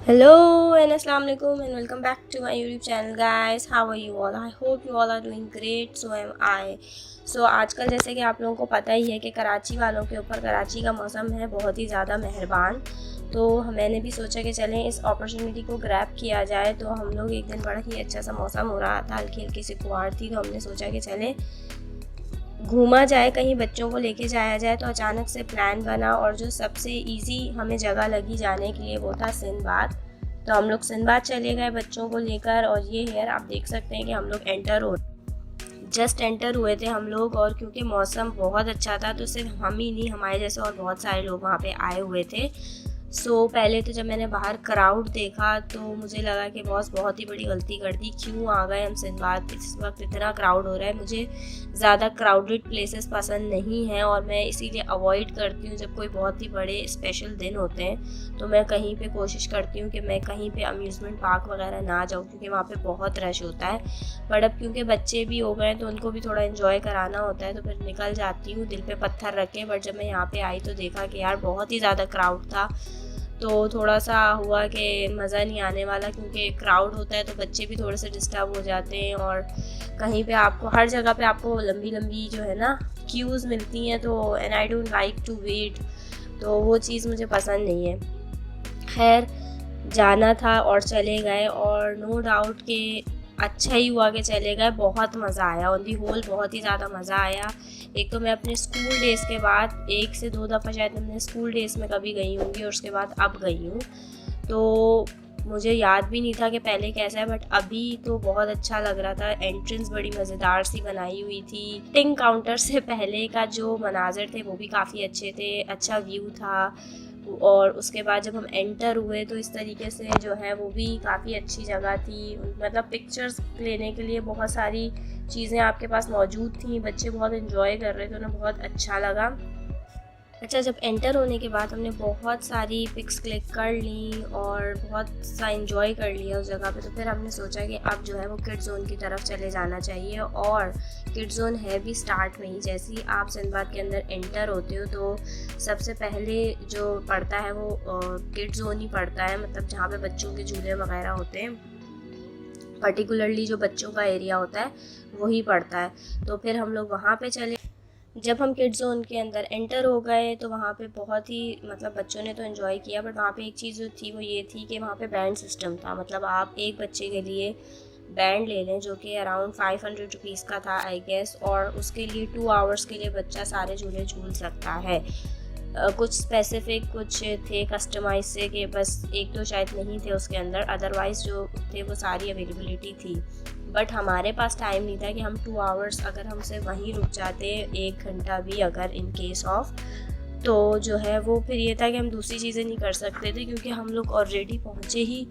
Hello and assalamu alaikum and welcome back to my YouTube channel guys. How are you all? I hope you all are doing great. So am I. So आजकल जैसे कि आप लोगों को पता ही है कि कराची वालों के ऊपर कराची का मौसम है बहुत ही ज़्यादा मेहरबान। तो मैंने भी सोचा कि चलें इस अपॉर्चुनिटी को ग्रैब किया जाए। तो हम लोग एक दिन बड़ा ही अच्छा सा मौसम हो रहा था, हल्की हल्की सी कुहाड़ थी, तो हमने सोचा कि चलें घूमा जाए, कहीं बच्चों को लेके जाया जाए। तो अचानक से प्लान बना और जो सबसे इजी हमें जगह लगी जाने के लिए वो था सिंदबाद। तो हम लोग सिंदबाद चले गए बच्चों को लेकर। और ये हेयर आप देख सकते हैं कि हम लोग जस्ट एंटर हुए थे हम लोग, और क्योंकि मौसम बहुत अच्छा था तो सिर्फ हम ही नहीं, हमारे जैसे और बहुत सारे लोग वहाँ पे आए हुए थे। पहले तो जब मैंने बाहर क्राउड देखा तो मुझे लगा कि बॉस बहुत ही बड़ी गलती कर दी, क्यों आ गए हम सिंदबाद, इस वक्त इतना क्राउड हो रहा है। मुझे ज़्यादा क्राउडेड प्लेसेस पसंद नहीं हैं और मैं इसीलिए अवॉइड करती हूँ। जब कोई बहुत ही बड़े स्पेशल दिन होते हैं तो मैं कहीं पे कोशिश करती हूँ कि मैं कहीं पे अम्यूज़मेंट पार्क वगैरह ना जाऊँ, क्योंकि वहाँ पे बहुत रश होता है। बट अब क्योंकि बच्चे भी हो गए तो उनको भी थोड़ा इन्जॉय कराना होता है, तो फिर निकल जाती हूँ दिल पे पत्थर रख के। बट जब मैं यहाँ पे आई तो देखा कि यार बहुत ही ज़्यादा क्राउड था, तो थोड़ा सा हुआ कि मज़ा नहीं आने वाला, क्योंकि क्राउड होता है तो बच्चे भी थोड़े से डिस्टर्ब हो जाते हैं। और कहीं पे आपको हर जगह पे आपको लंबी लंबी जो है ना क्यूज़ मिलती हैं, तो and I don't like to wait, तो वो चीज़ मुझे पसंद नहीं है। खैर जाना था और चले गए, और नो डाउट कि अच्छा ही हुआ कि चले गए। बहुत मज़ा आया, ऑन दी होल बहुत ही ज़्यादा मज़ा आया। एक तो मैं अपने स्कूल डेज़ के बाद 1 से 2 दफ़ा शायद मैं स्कूल डेज़ में कभी गई होंगी, और उसके बाद अब गई हूँ। तो मुझे याद भी नहीं था कि पहले कैसा है, बट अभी तो बहुत अच्छा लग रहा था। एंट्रेंस बड़ी मज़ेदार सी बनाई हुई थी। टिंग काउंटर से पहले का जो मनाज़र थे वो भी काफ़ी अच्छे थे, अच्छा व्यू था। और उसके बाद जब हम एंटर हुए तो इस तरीके से जो है वो भी काफ़ी अच्छी जगह थी। मतलब पिक्चर्स लेने के लिए बहुत सारी चीज़ें आपके पास मौजूद थी, बच्चे बहुत एंजॉय कर रहे थे, उन्हें बहुत अच्छा लगा। अच्छा, जब एंटर होने के बाद हमने बहुत सारी पिक्स क्लिक कर ली और बहुत सा एंजॉय कर लिया उस जगह पे। तो फिर हमने सोचा कि अब जो है वो किड जोन की तरफ चले जाना चाहिए, और किड जोन है भी स्टार्ट में ही। जैसे ही आप सिंदबाद के अंदर एंटर होते हो तो सबसे पहले जो पड़ता है वो किड जोन ही पड़ता है, मतलब जहाँ पे बच्चों के झूले वगैरह होते हैं, पर्टिकुलरली जो बच्चों का एरिया होता है वही पड़ता है। तो फिर हम लोग वहाँ पे चले। जब हम किड जोन के अंदर एंटर हो गए तो वहाँ पे बहुत ही मतलब बच्चों ने तो एंजॉय किया, बट वहाँ पे एक चीज़ जो थी वो ये थी कि वहाँ पे बैंड सिस्टम था। मतलब आप एक बच्चे के लिए बैंड ले लें, जो कि अराउंड 500 रुपीज़ का था आई गेस, और उसके लिए 2 आवर्स के लिए बच्चा सारे झूले झूल सकता है। कुछ स्पेसिफिक कुछ थे कस्टमाइज से कि बस एक तो शायद नहीं थे उसके अंदर, अदरवाइज़ जो थे वो सारी अवेलेबिलिटी थी। बट हमारे पास टाइम नहीं था कि हम 2 आवर्स अगर हमसे वहीं रुक जाते, 1 घंटा भी अगर इन केस ऑफ, तो जो है वो फिर ये था कि हम दूसरी चीज़ें नहीं कर सकते थे, क्योंकि हम लोग ऑलरेडी पहुँचे ही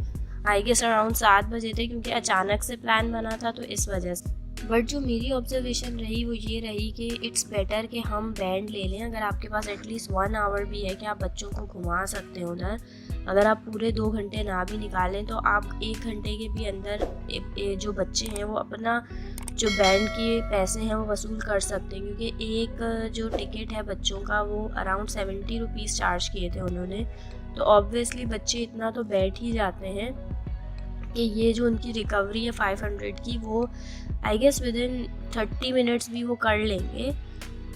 आई गेस अराउंड 7 बजे थे, क्योंकि अचानक से प्लान बना था तो इस वजह से। बट जो मेरी ऑब्जर्वेशन रही वो ये रही कि इट्स बेटर कि हम बैंड ले लें। अगर आपके पास एटलीस्ट 1 आवर भी है कि आप बच्चों को घुमा सकते हो उधर, अगर आप पूरे 2 घंटे ना भी निकालें तो आप 1 घंटे के भी अंदर जो बच्चे हैं वो अपना जो बैंड के पैसे हैं वो वसूल कर सकते हैं। क्योंकि एक जो टिकट है बच्चों का वो अराउंड 70 रुपीज़ चार्ज किए थे उन्होंने। तो ऑब्वियसली बच्चे इतना तो बैठ ही जाते हैं कि ये जो उनकी रिकवरी है 500 की, वो I guess within 30 minutes भी वो कर लेंगे।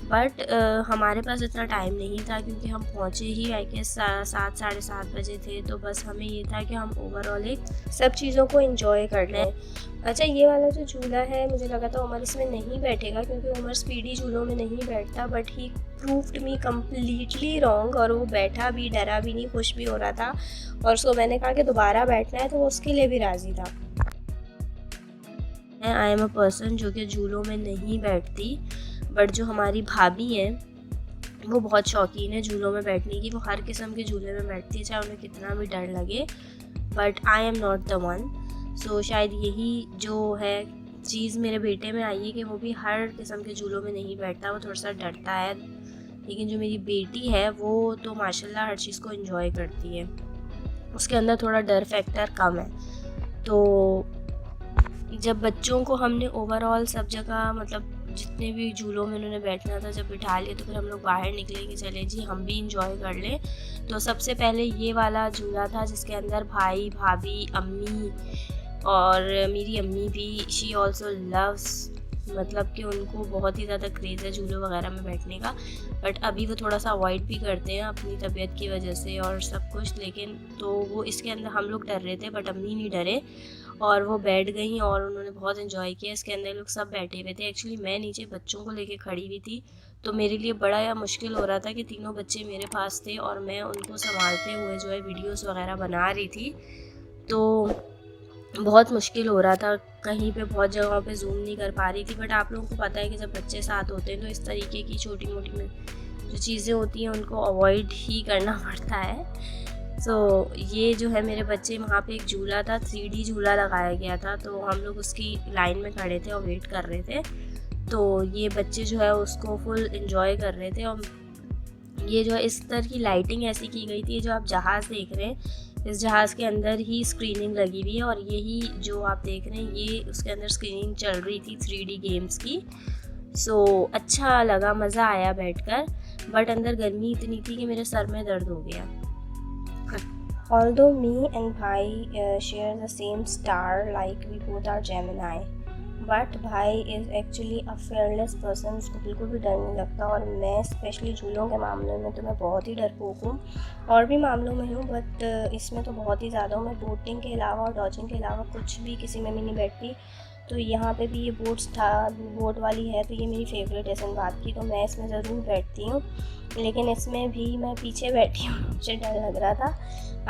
बट हमारे पास इतना टाइम नहीं था, क्योंकि हम पहुँचे ही आई गेस 7 साढ़े 7 बजे थे। तो बस हमें ये था कि हम ओवरऑल एक सब चीज़ों को एंजॉय कर लें। अच्छा, ये वाला जो झूला है मुझे लगा था उमर इसमें नहीं बैठेगा, क्योंकि उमर स्पीडी झूलों में नहीं बैठता, but he proved me completely wrong, और वो बैठा भी, डरा भी नहीं, खुश भी हो रहा था। और उसको मैंने कहा कि दोबारा बैठना है तो वो उसके लिए भी राज़ी था। आई एम अ पर्सन जो कि झूलों में नहीं बैठती, बट जो हमारी भाभी हैं वो बहुत शौकीन है झूलों में बैठने की। वो हर किस्म के झूले में बैठती है, चाहे उन्हें कितना भी डर लगे। But I am not the one. So शायद यही जो है चीज़ मेरे बेटे में आई है कि वो भी हर किस्म के झूलों में नहीं बैठता, वो थोड़ा सा डरता है। लेकिन जो मेरी बेटी है वो तो माशाल्लाह हर चीज़ को एंजॉय करती है, उसके अंदर थोड़ा डर फैक्टर कम है। तो जब बच्चों को हमने ओवरऑल सब जगह मतलब जितने भी झूलों में उन्होंने बैठना था जब बिठा लिया, तो फिर हम लोग बाहर निकले कि चले जी हम भी इंजॉय कर लें। तो सबसे पहले ये वाला झूला था जिसके अंदर भाई, भाभी, अम्मी और मेरी अम्मी भी, शी ऑल्सो लव्स, मतलब कि उनको बहुत ही ज़्यादा क्रेज़ है झूलों वगैरह में बैठने का। बट अभी वो थोड़ा सा अवॉइड भी करते हैं अपनी तबीयत की वजह से और सब कुछ, लेकिन तो वो इसके अंदर हम लोग डर रहे थे बट अम्मी नहीं डरे और वो बैठ गई और उन्होंने बहुत इन्जॉय किया। इसके अंदर लोग सब बैठे हुए थे। एक्चुअली मैं नीचे बच्चों को लेके खड़ी हुई थी, तो मेरे लिए बड़ा मुश्किल हो रहा था कि तीनों बच्चे मेरे पास थे और मैं उनको संभालते हुए जो है वीडियोस वगैरह बना रही थी, तो बहुत मुश्किल हो रहा था। कहीं पे बहुत जगहों पे जूम नहीं कर पा रही थी। बट आप लोगों को पता है कि जब बच्चे साथ होते हैं तो इस तरीके की छोटी मोटी जो चीज़ें होती हैं उनको अवॉइड ही करना पड़ता है। सो ये जो है मेरे बच्चे, वहाँ पे एक झूला था, 3D झूला लगाया गया था, तो हम लोग उसकी लाइन में खड़े थे और वेट कर रहे थे। तो ये बच्चे जो है उसको फुल इंजॉय कर रहे थे। और ये जो है इस तरह की लाइटिंग ऐसी की गई थी, जो आप जहाज़ देख रहे हैं इस जहाज़ के अंदर ही स्क्रीनिंग लगी हुई है और यही जो आप देख रहे हैं ये उसके अंदर स्क्रीनिंग चल रही थी 3D गेम्स की। सो अच्छा लगा, मज़ा आया बैठकर। बट अंदर गर्मी इतनी थी कि मेरे सर में दर्द हो गया। Although me and भाई share the same star, like we both are Gemini, but भाई is actually a fearless person, उसको बिल्कुल भी डर नहीं लगता। और मैं स्पेशली झूलों के मामले में तो मैं बहुत ही डरपोक हूँ, और भी मामलों में हूँ बट इसमें तो बहुत ही ज़्यादा हूँ। मैं बोटिंग के अलावा और डॉजिंग के अलावा कुछ भी किसी में भी नहीं बैठती। तो यहाँ पे भी ये बोट वाली है, तो ये मेरी फेवरेट है सिंबाद की, तो मैं इसमें ज़रूर बैठती हूँ। लेकिन इसमें भी मैं पीछे बैठी हूँ, मुझे डर लग रहा था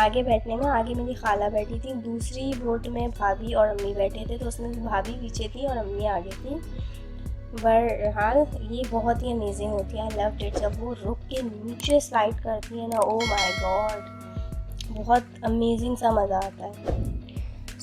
आगे बैठने में। आगे मेरी खाला बैठी थी, दूसरी बोट में भाभी और अम्मी बैठे थे, तो उसमें भाभी पीछे थी और अम्मी आगे थी। बहरहाल ये बहुत ही अमेजिंग होती है, आई लव्ड इट। जब वो रुक के नीचे स्लाइड करती है ना, ओ माय गॉड, बहुत अमेजिंग सा मज़ा आता है।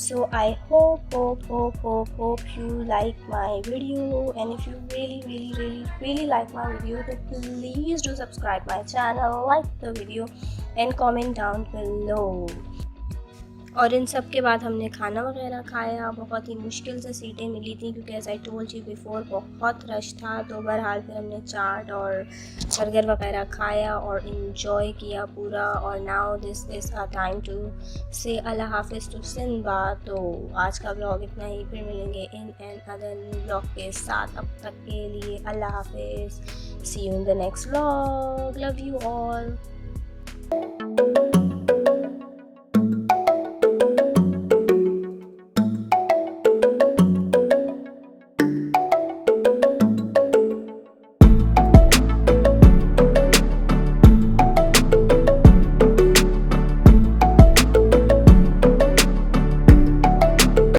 So I hope you like my video, and if you really like my video, then please do subscribe my channel, like the video and comment down below. और इन सब के बाद हमने खाना वगैरह खाया। बहुत ही मुश्किल से सीटें मिली थी क्योंकि as I told you before बहुत रश था। तो बहरहाल फिर हमने चाट और बर्गर वगैरह खाया और इन्जॉय किया पूरा। और now this is a time to say अल्लाह हाफिज़ टू सिंबा। तो आज का ब्लॉग इतना ही, फिर मिलेंगे in an other new blog के साथ। अब तक के लिए अल्लाह हाफिज़, see you in the next blog, love you all.